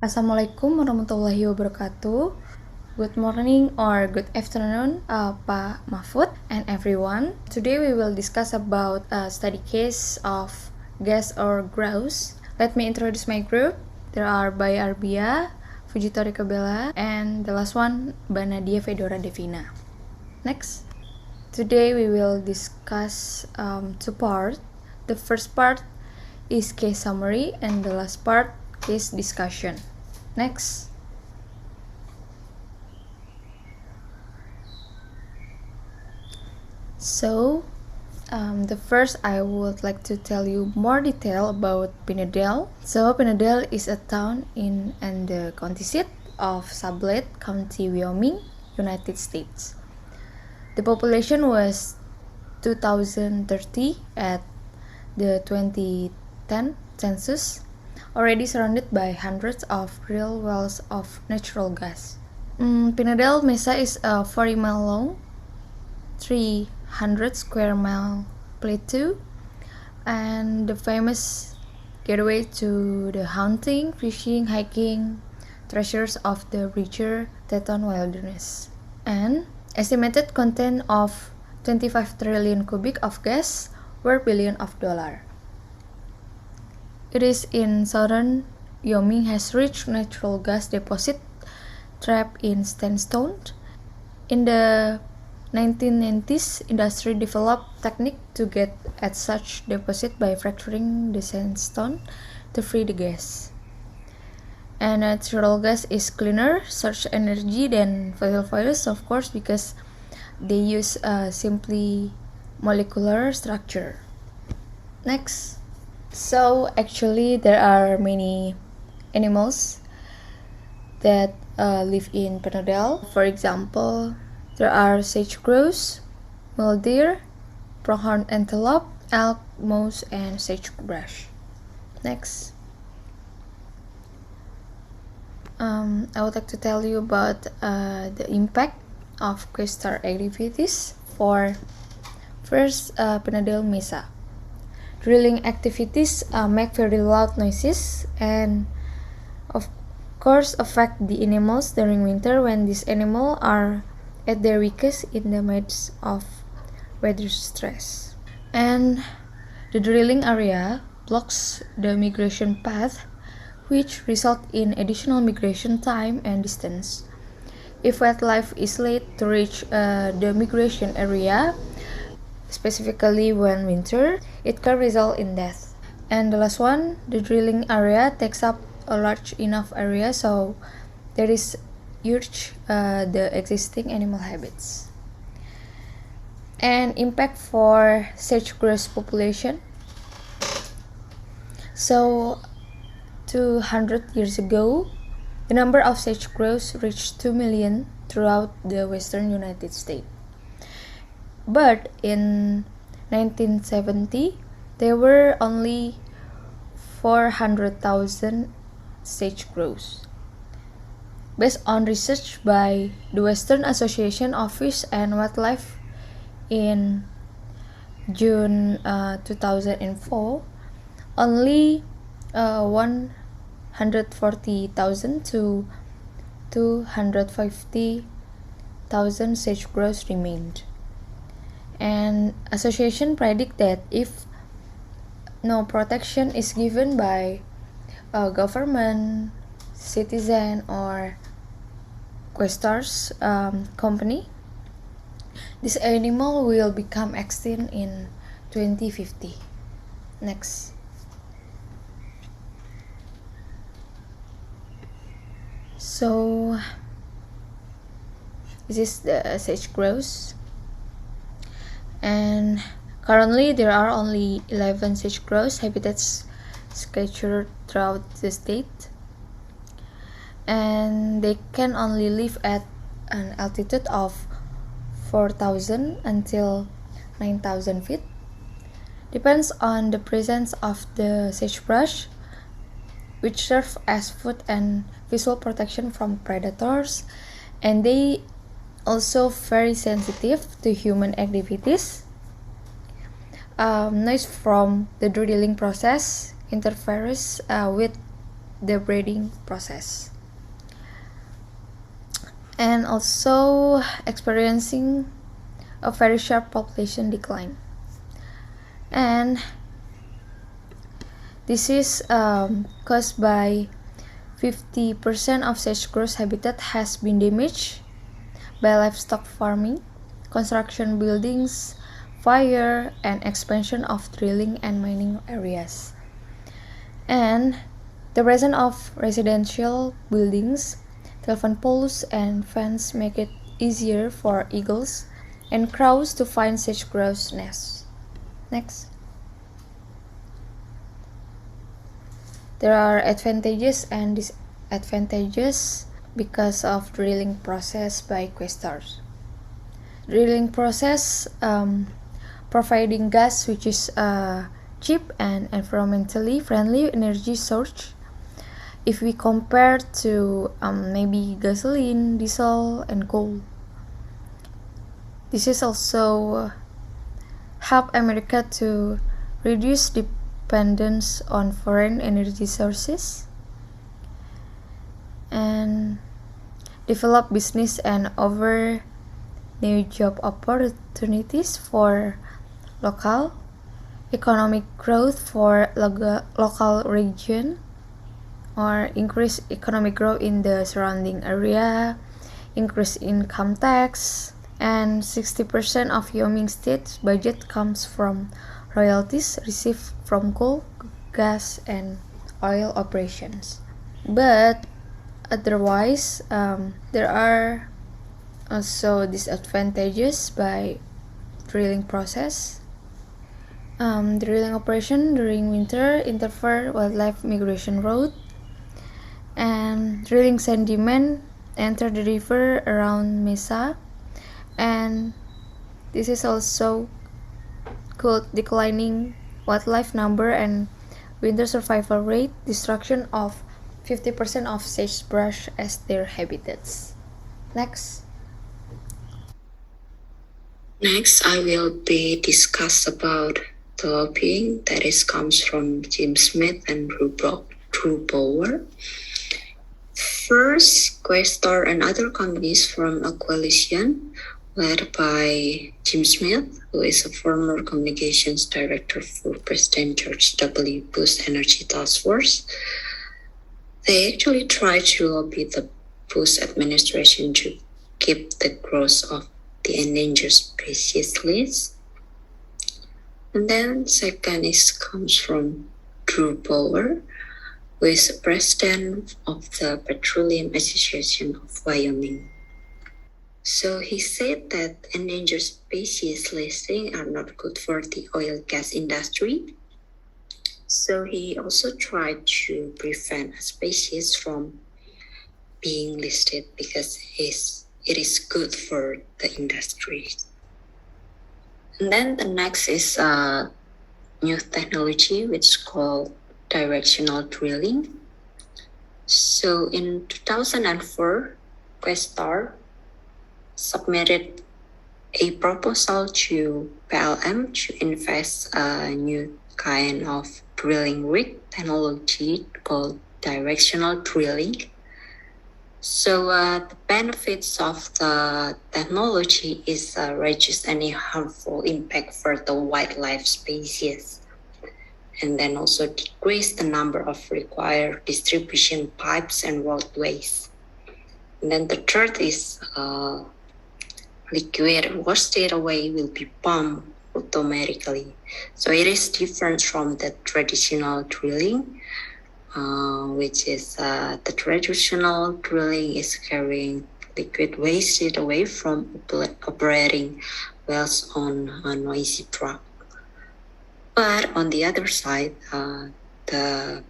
Assalamualaikum warahmatullahi wabarakatuh. Good morning or good afternoon, Pak Mahfud and everyone. Today we will discuss about a study case of gas or grouse. Let me introduce my group. There are Baya Arbia, Fuji, Tori, Kebela, and the last one, Nadia, Fedora, Devina. Next. Today we will discuss two parts. The first part is case summary and the last part case discussion. Next. So, the first I would like to tell you more detail about Pinedale. So, Pinedale is a town in and the county seat of Sublette County, Wyoming, United States. The population was 2030 at the 2010 census, already surrounded by hundreds of real wells of natural gas. Pinedale Mesa is a 40-mile long, 300 square mile plateau, and the famous gateway to the hunting, fishing, hiking treasures of the richer Teton wilderness. And estimated content of 25 trillion cubic of gas worth billion of dollars. It is in southern Wyoming has rich natural gas deposit trapped in sandstone. In the 1990s, industry developed technique to get at such deposit by fracturing the sandstone to free the gas. And natural gas is cleaner, search energy than fossil fuels, of course, because they use a simply molecular structure. Next. So actually there are many animals that live in Pinedale. For example, there are sage grouse, mule deer, pronghorn antelope, elk, moose, and sagebrush. Next. I would like to tell you about the impact of questar activities for first Pinedale Mesa. Drilling activities make very loud noises and of course affect the animals during winter when these animals are at their weakest in the midst of weather stress. And the drilling area blocks the migration path, which result in additional migration time and distance. If wildlife is late to reach the migration area, specifically when winter, it can result in death. And the last one, the drilling area takes up a large enough area so there is huge the existing animal habits. And impact for sage grouse population. So 200 years ago, the number of sage grouse reached 2 million throughout the western United States. But in 1970, there were only 400,000 sage grouse. Based on research by the Western Association of Fish and Wildlife in June 2004, only 140,000 to 250,000 sage grouse remained. And association predict that if no protection is given by a government, citizen, or questars company, this animal will become extinct in 2050. Next. So this is the sage grouse. And currently there are only 11 sage grouse habitats scattered throughout the state, and they can only live at an altitude of 4,000 until 9,000 feet. Depends on the presence of the sagebrush, which serve as food and visual protection from predators, and they also very sensitive to human activities. Noise from the drilling process interferes with the breeding process. And also experiencing a very sharp population decline. And this is caused by 50% of such grouse habitat has been damaged by livestock farming, construction buildings, fire, and expansion of drilling and mining areas. And the presence of residential buildings, telephone poles, and fence make it easier for eagles and crows to find such grouse nests. Next. There are advantages and disadvantages because of drilling process by questors. Drilling process providing gas which is cheap and environmentally friendly energy source. If we compare to maybe gasoline, diesel, and coal. This is also help America to reduce dependence on foreign energy sources and develop business and offer new job opportunities for local economic growth for local region or increase economic growth in the surrounding area, increase income tax, and 60% of Wyoming state's budget comes from royalties received from coal, gas, and oil operations. But otherwise, there are also disadvantages by drilling process. Drilling operation during winter interfere wildlife migration route, and drilling sediment enter the river around mesa, and this is also could declining wildlife number and winter survival rate, destruction of 50% of sagebrush as their habitats. Next. Next, I will be discuss about the lobbying that comes from Jim Smith and Drew Bower. First, Questar and other companies form a coalition led by Jim Smith, who is a former communications director for President George W. Bush Energy Task Force. They actually tried to lobby the Bush administration to keep the growth of the endangered species list. And then second comes from Drew Bower, who is president of the Petroleum Association of Wyoming. So he said that endangered species listing are not good for the oil gas industry. So he also tried to prevent a species from being listed because it is good for the industry. And then the next is a new technology which is called directional drilling. So in 2004, Questar submitted a proposal to PLM to invest a new kind of drilling rig technology called directional drilling. So the benefits of the technology is reduce any harmful impact for the wildlife species, and then also decrease the number of required distribution pipes and roadways. And then the third is liquid washed away will be pumped automatically. So it is different from the traditional drilling, which is the traditional drilling is carrying liquid waste away from operating wells on a noisy truck. But on the other side, the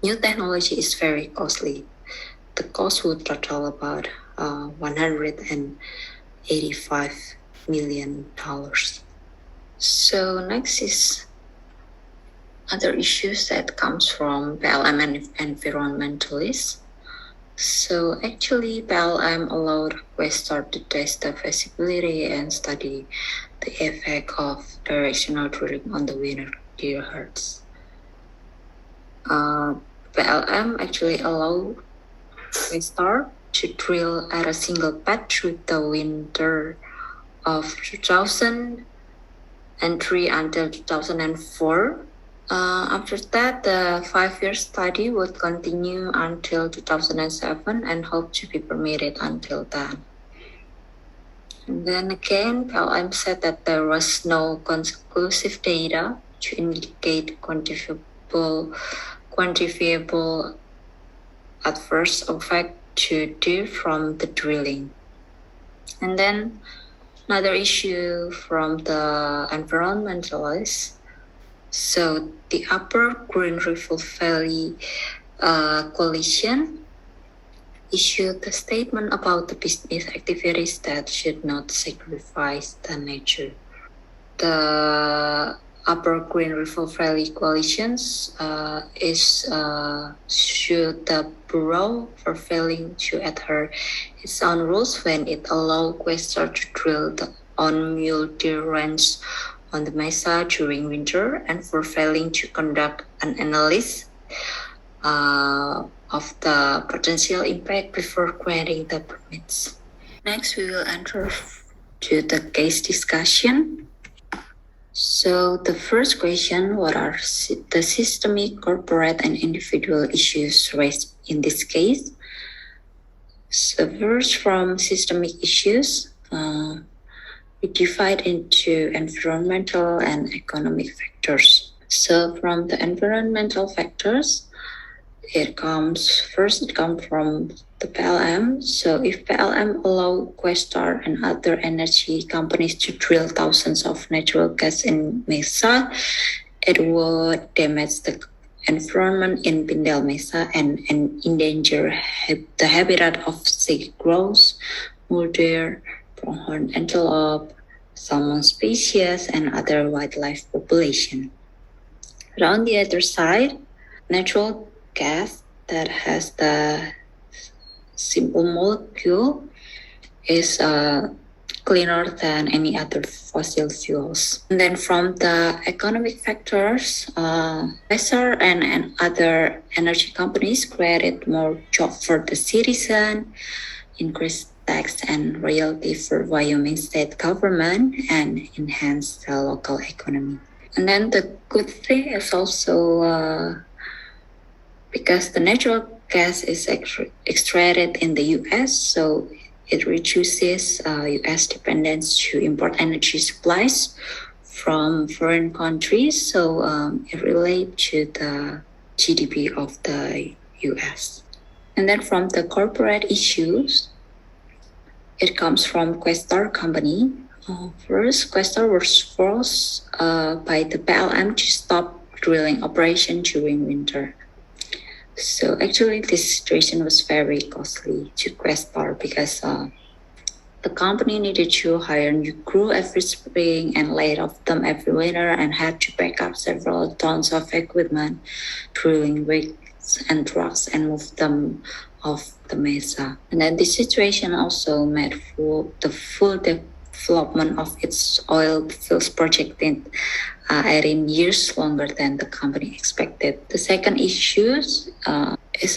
new technology is very costly. The cost would total about $185 million. So next is other issues that comes from PLM and environmentalists. So actually PLM allowed Questar to test the feasibility and study the effect of directional drilling on the winter deer herds. PLM actually allowed Questar to drill at a single path through the winter of 2003 until 2004. After that, the 5-year study would continue until 2007 and hope to be permitted until then. And then again, PLM said that there was no conclusive data to indicate quantifiable adverse effect to deer from the drilling. And then another issue from the environmentalists. So the Upper Green River Valley Coalition issued a statement about the business activities that should not sacrifice the nature. The Upper Green River Valley Coalition sued the Bureau for failing to adhere its own rules when it allowed Questar to drill on mule deer range on the mesa during winter and for failing to conduct an analysis of the potential impact before granting the permits. Next, we will enter to the case discussion. So the first question, what are the systemic, corporate, and individual issues raised in this case? So first, from systemic issues, we divide into environmental and economic factors. So from the environmental factors, it comes from the PLM. So if PLM allow Questar and other energy companies to drill thousands of natural gas in Mesa, it would damage the environment in Pindel Mesa and endanger the habitat of sea grouse, mule deer, pronghorn antelope, salmon species, and other wildlife population. But on the other side, natural gas that has the simple molecule is cleaner than any other fossil fuels. And then from the economic factors, Questar and other energy companies created more jobs for the citizen, increased tax and royalty for Wyoming state government, and enhanced the local economy. And then the good thing is also because the natural gas is extracted in the U.S., so it reduces U.S. dependence to import energy supplies from foreign countries. So it relates to the GDP of the U.S. And then from the corporate issues, it comes from Questar company. First, Questar was forced by the PLM to stop drilling operation during winter. So actually, this situation was very costly to Questar because the company needed to hire new crew every spring and laid off them every winter and had to pack up several tons of equipment, drilling rigs and trucks, and move them off the mesa. And then this situation also made the full development of its oil fields project in 18 years longer than the company expected. The second issue is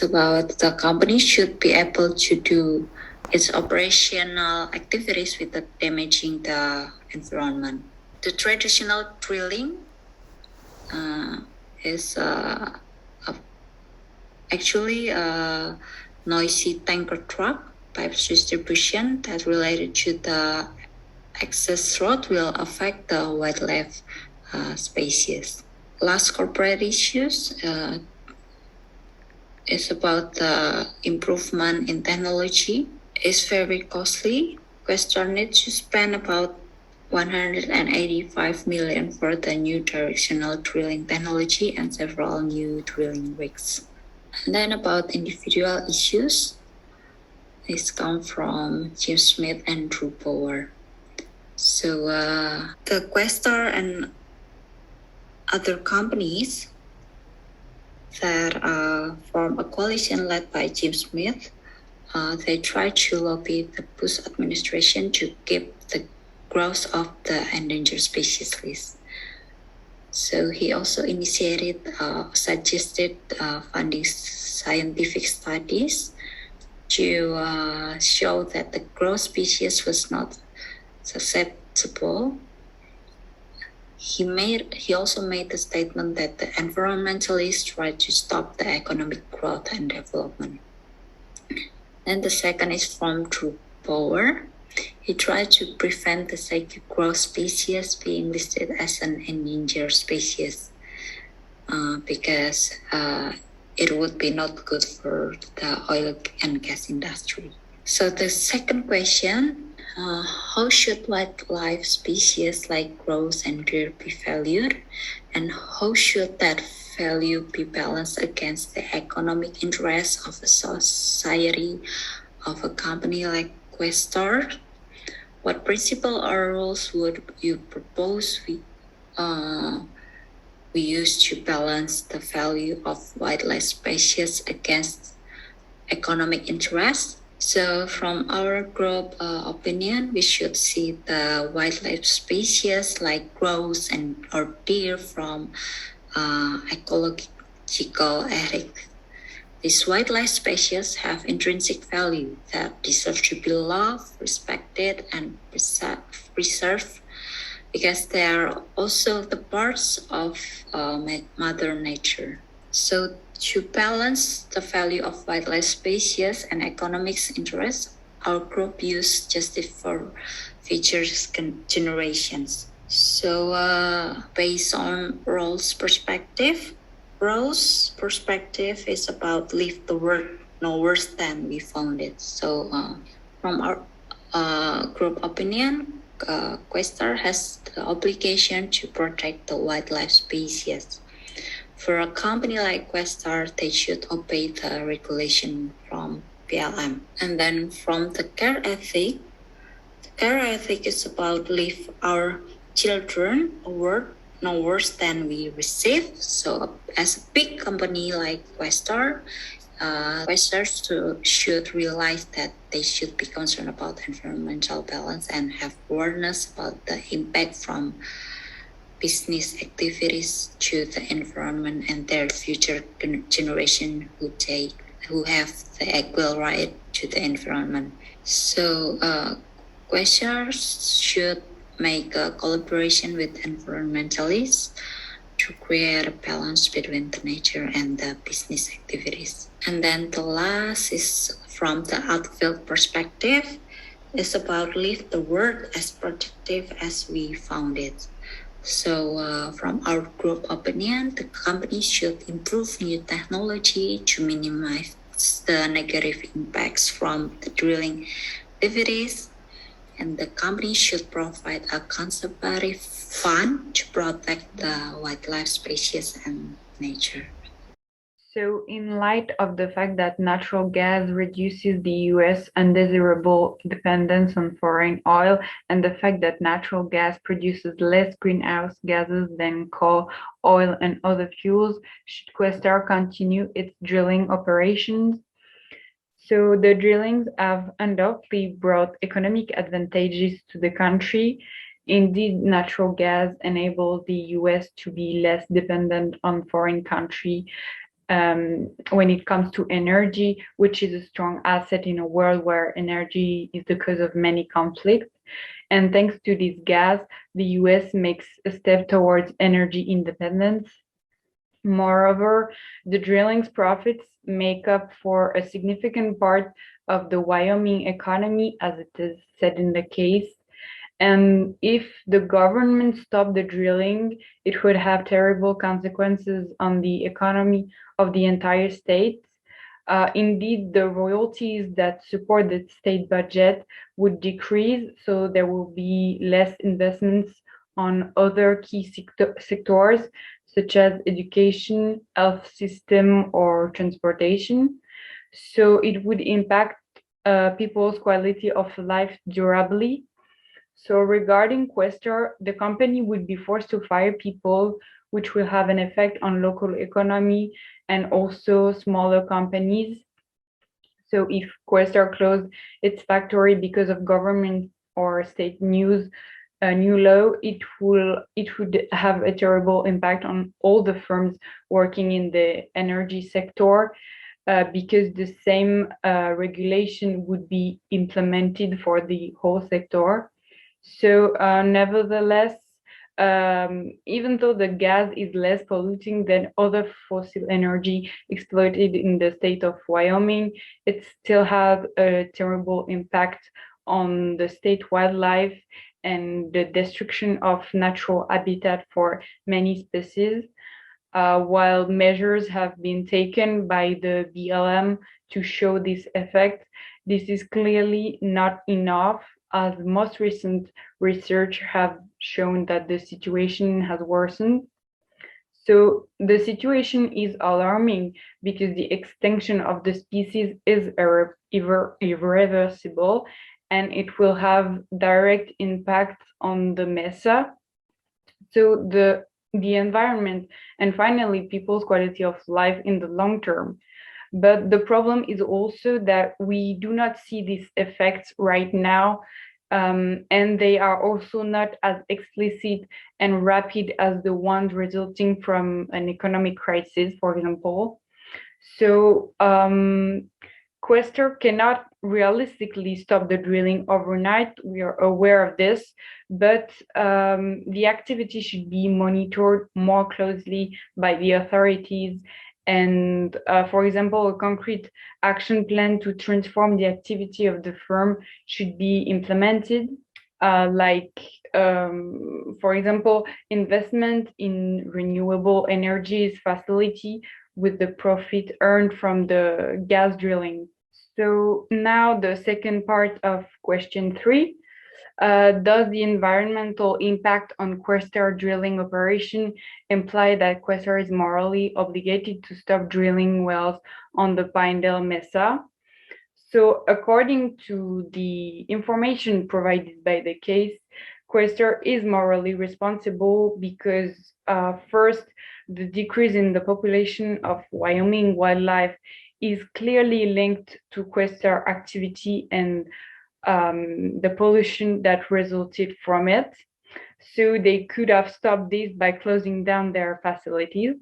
about the company should be able to do its operational activities without damaging the environment. The traditional drilling is actually a noisy tanker truck pipes distribution that related to the access road will affect the wildlife species. Last corporate issues is about the improvement in technology. It's very costly. Questar needs to spend about 185 million for the new directional drilling technology and several new drilling rigs. And then about individual issues, this come from Jim Smith and Drew Power. So the Questar and other companies that form a coalition led by Jim Smith, they try to lobby the Bush administration to keep the growth of the endangered species list. So he also suggested funding scientific studies to show that the grouse species was not susceptible. He also made the statement that the environmentalists tried to stop the economic growth and development. And the second is from True Power. He tried to prevent the psychic grouse species being listed as an endangered species because it would be not good for the oil and gas industry. So the second question, how should wildlife species like grouse and deer be valued? And how should that value be balanced against the economic interests of a society, of a company like Questar? What principle or rules would you propose we use to balance the value of wildlife species against economic interests? So from our group opinion, we should see the wildlife species like grouse and or deer from ecological ethics. These wildlife species have intrinsic value that deserve to be loved, respected, and preserved because they are also the parts of Mother Nature. So to balance the value of wildlife species and economic interests, our group used justice for future generations. So based on Rawls' perspective, Rawls' perspective is about leave the world no worse than we found it. So from our group opinion, Questar has the obligation to protect the wildlife species. For a company like Questar, they should obey the regulation from PLM. And then from the care ethic is about leave our children a world no worse than we receive. So as a big company like Questar, investors should realize that they should be concerned about environmental balance and have awareness about the impact from business activities to the environment and their future generation who have the equal right to the environment. So questions should make a collaboration with environmentalists to create a balance between the nature and the business activities. And then the last is from the outfield perspective. It's about leave the world as protective as we found it. So from our group opinion, the company should improve new technology to minimize the negative impacts from the drilling activities, and the company should provide a conservatory fund to protect the wildlife species and nature. So, in light of the fact that natural gas reduces the US undesirable dependence on foreign oil, and the fact that natural gas produces less greenhouse gases than coal, oil, and other fuels, should Questar continue its drilling operations? So, the drillings have undoubtedly brought economic advantages to the country. Indeed, natural gas enables the US to be less dependent on foreign countries when it comes to energy, which is a strong asset in a world where energy is the cause of many conflicts. And thanks to this gas, the US makes a step towards energy independence. Moreover, the drilling's profits make up for a significant part of the Wyoming economy, as it is said in the case. And if the government stopped the drilling, it would have terrible consequences on the economy of the entire state. Indeed, the royalties that support the state budget would decrease, so there will be less investments on other key sectors, such as education, health system, or transportation. So it would impact people's quality of life durably. So regarding Questar, the company would be forced to fire people, which will have an effect on local economy and also smaller companies. So if Questar closed its factory because of government or state news, a new law, it would have a terrible impact on all the firms working in the energy sector, because the same regulation would be implemented for the whole sector. So, nevertheless, even though the gas is less polluting than other fossil energy exploited in the state of Wyoming, it still has a terrible impact on the state wildlife and the destruction of natural habitat for many species. While measures have been taken by the BLM to show this effect, this is clearly not enough, as most recent research have shown that the situation has worsened. So the situation is alarming because the extinction of the species is irreversible, and it will have direct impact on the mesa, so the environment, and finally people's quality of life in the long term. But the problem is also that we do not see these effects right now, and they are also not as explicit and rapid as the ones resulting from an economic crisis, for example. So, Questor cannot realistically stop the drilling overnight. We are aware of this, but the activity should be monitored more closely by the authorities. And for example, a concrete action plan to transform the activity of the firm should be implemented, like, for example, investment in renewable energies facility with the profit earned from the gas drilling. So now the second part of question 3. Does the environmental impact on Questar drilling operation imply that Questar is morally obligated to stop drilling wells on the Pinedale Mesa? So according to the information provided by the case, Questar is morally responsible because, first, the decrease in the population of Wyoming wildlife is clearly linked to Questar activity and the pollution that resulted from it. So they could have stopped this by closing down their facilities.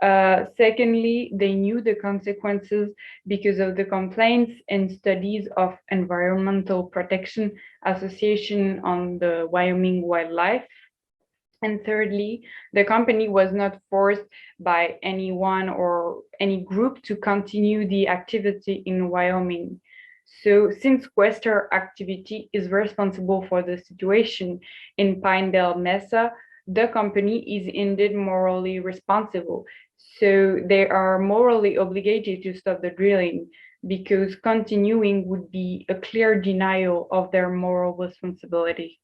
Secondly, they knew the consequences because of the complaints and studies of Environmental Protection Association on the Wyoming wildlife. And thirdly, the company was not forced by anyone or any group to continue the activity in Wyoming. So since Questar activity is responsible for the situation in Pinedale Mesa, the company is indeed morally responsible. So they are morally obligated to stop the drilling, because continuing would be a clear denial of their moral responsibility.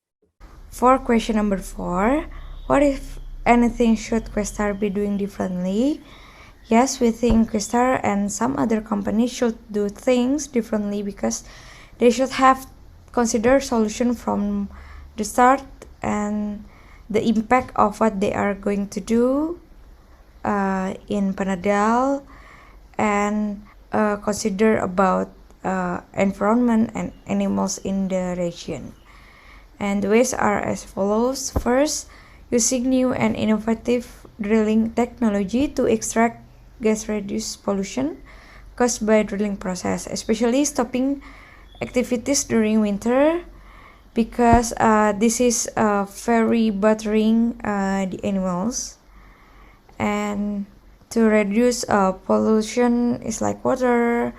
For question number 4, what if anything should Questar be doing differently? Yes, we think Questar and some other companies should do things differently because they should have considered solution from the start and the impact of what they are going to do in Panadal, and consider about environment and animals in the region. And the ways are as follows. First, using new and innovative drilling technology to extract gas reduce pollution caused by drilling process, especially stopping activities during winter, because this is very bothering the animals. And to reduce pollution is like water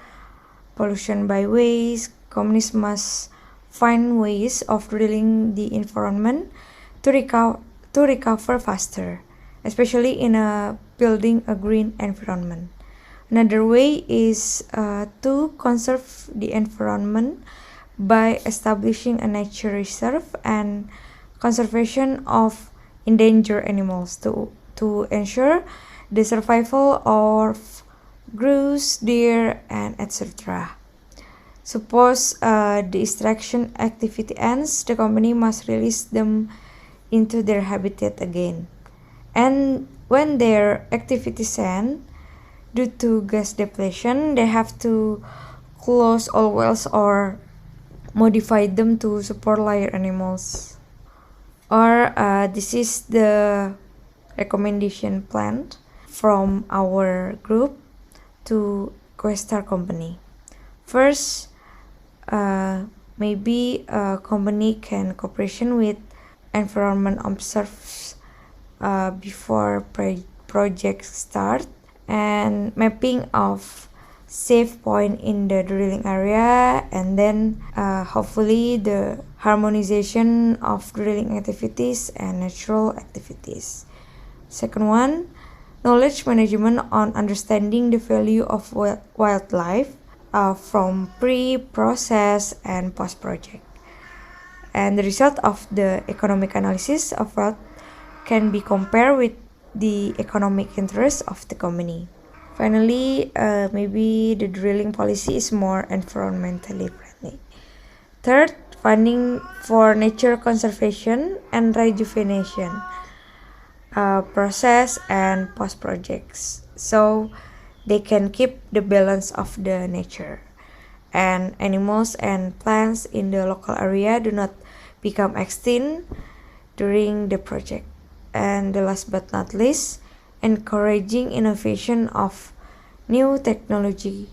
pollution by waste, companies must find ways of drilling the environment to recover faster, especially in building a green environment. Another way is to conserve the environment by establishing a nature reserve and conservation of endangered animals to ensure the survival of grouse, deer, and etc. Suppose the extraction activity ends, the company must release them into their habitat again. And when their activities end, due to gas depletion, they have to close all wells or modify them to support lighter animals. Or this is the recommendation plan from our group to Questar company. First, maybe a company can cooperation with environment observes before project start, and mapping of safe point in the drilling area, and then hopefully the harmonization of drilling activities and natural activities. Second one, knowledge management on understanding the value of wildlife from pre-process and post-project. And the result of the economic analysis of wild can be compared with the economic interests of the company. Finally, maybe the drilling policy is more environmentally friendly. Third, funding for nature conservation and rejuvenation process and post projects, so they can keep the balance of the nature, and animals and plants in the local area do not become extinct during the project. And the last but not least, encouraging innovation of new technology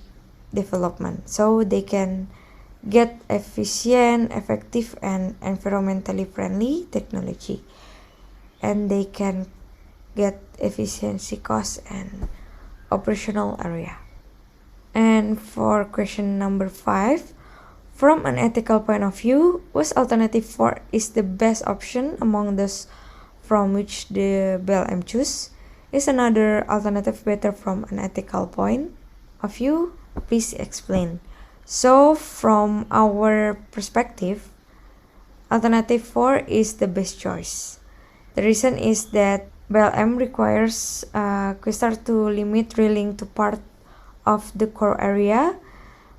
development, so they can get efficient, effective, and environmentally friendly technology, and they can get efficiency cost and operational area. And for question number 5, from an ethical point of view, which alternative 4 is the best option among those from which the BLM choose? Is another alternative better from an ethical point of view? Please explain. So from our perspective, alternative 4 is the best choice. The reason is that BLM requires Questar to limit drilling to part of the core area,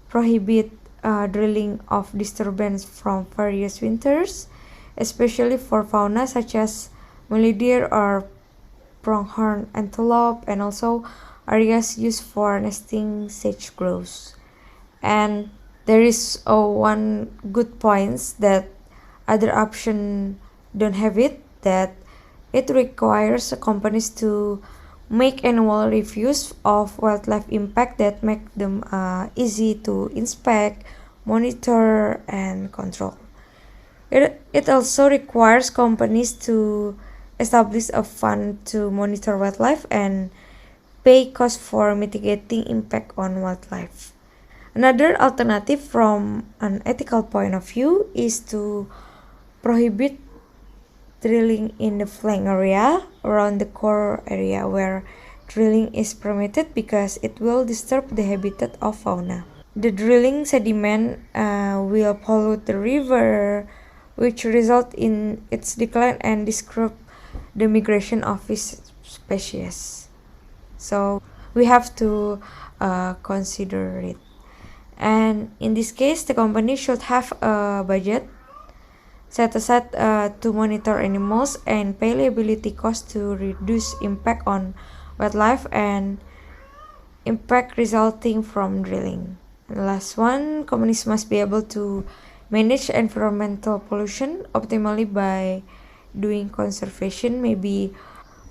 prohibit drilling of disturbance from various winters, especially for fauna such as mule deer or pronghorn antelope, and also areas used for nesting sage grouse. And there is one good points that other option don't have it, that it requires companies to make annual reviews of wildlife impact that make them easy to inspect, monitor, and control. It also requires companies to establish a fund to monitor wildlife and pay costs for mitigating impact on wildlife. Another alternative from an ethical point of view is to prohibit drilling in the flank area around the core area where drilling is permitted because it will disturb the habitat of fauna. The drilling sediment will pollute the river, which result in its decline and disrupt the migration of fish species. So we have to consider it. And in this case, the company should have a budget set aside to monitor animals and pay liability costs to reduce impact on wildlife and impact resulting from drilling. And the last one, companies must be able to manage environmental pollution optimally by doing conservation, maybe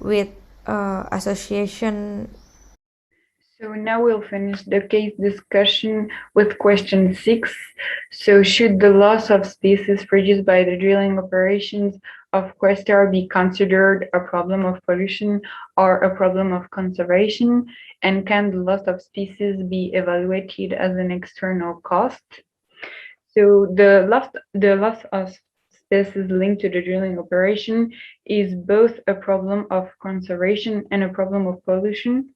with association. So now we'll finish the case discussion with question 6. So should the loss of species produced by the drilling operations of Questar be considered a problem of pollution or a problem of conservation? And can the loss of species be evaluated as an external cost? So the loss of species linked to the drilling operation is both a problem of conservation and a problem of pollution.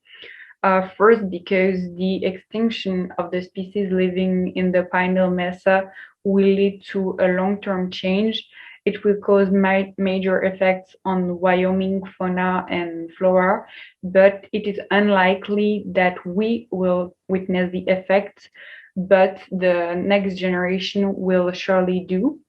First, because the extinction of the species living in the Pineal Mesa will lead to a long-term change. It will cause major effects on Wyoming fauna and flora, but it is unlikely that we will witness the effects, but the next generation will surely do.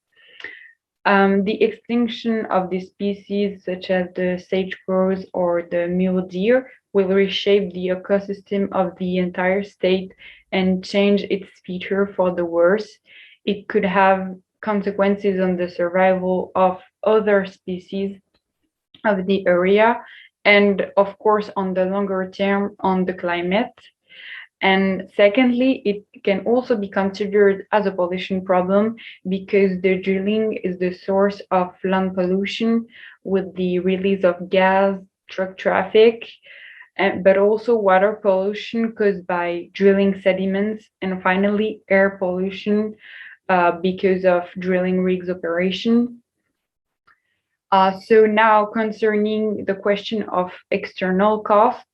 The extinction of the species such as the sage-grouse or the mule deer will reshape the ecosystem of the entire state and change its feature for the worse. It could have consequences on the survival of other species of the area, and of course, on the longer term, on the climate. And secondly, it can also be considered as a pollution problem because the drilling is the source of land pollution with the release of gas, truck traffic, but also water pollution caused by drilling sediments, and finally, air pollution because of drilling rigs operation. So now concerning the question of external cost,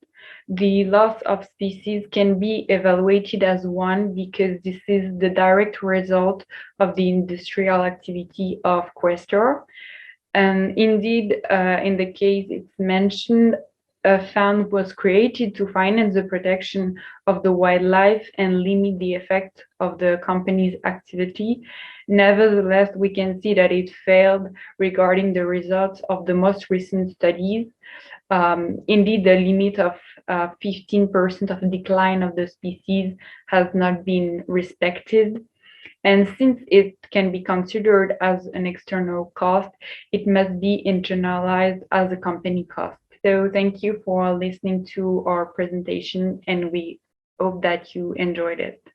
the loss of species can be evaluated as one because this is the direct result of the industrial activity of Questor. And indeed, in the case it's mentioned, a fund was created to finance the protection of the wildlife and limit the effect of the company's activity. Nevertheless, we can see that it failed regarding the results of the most recent studies. Indeed, the limit of 15% of decline of the species has not been respected. And since it can be considered as an external cost, it must be internalized as a company cost. So thank you for listening to our presentation, and we hope that you enjoyed it.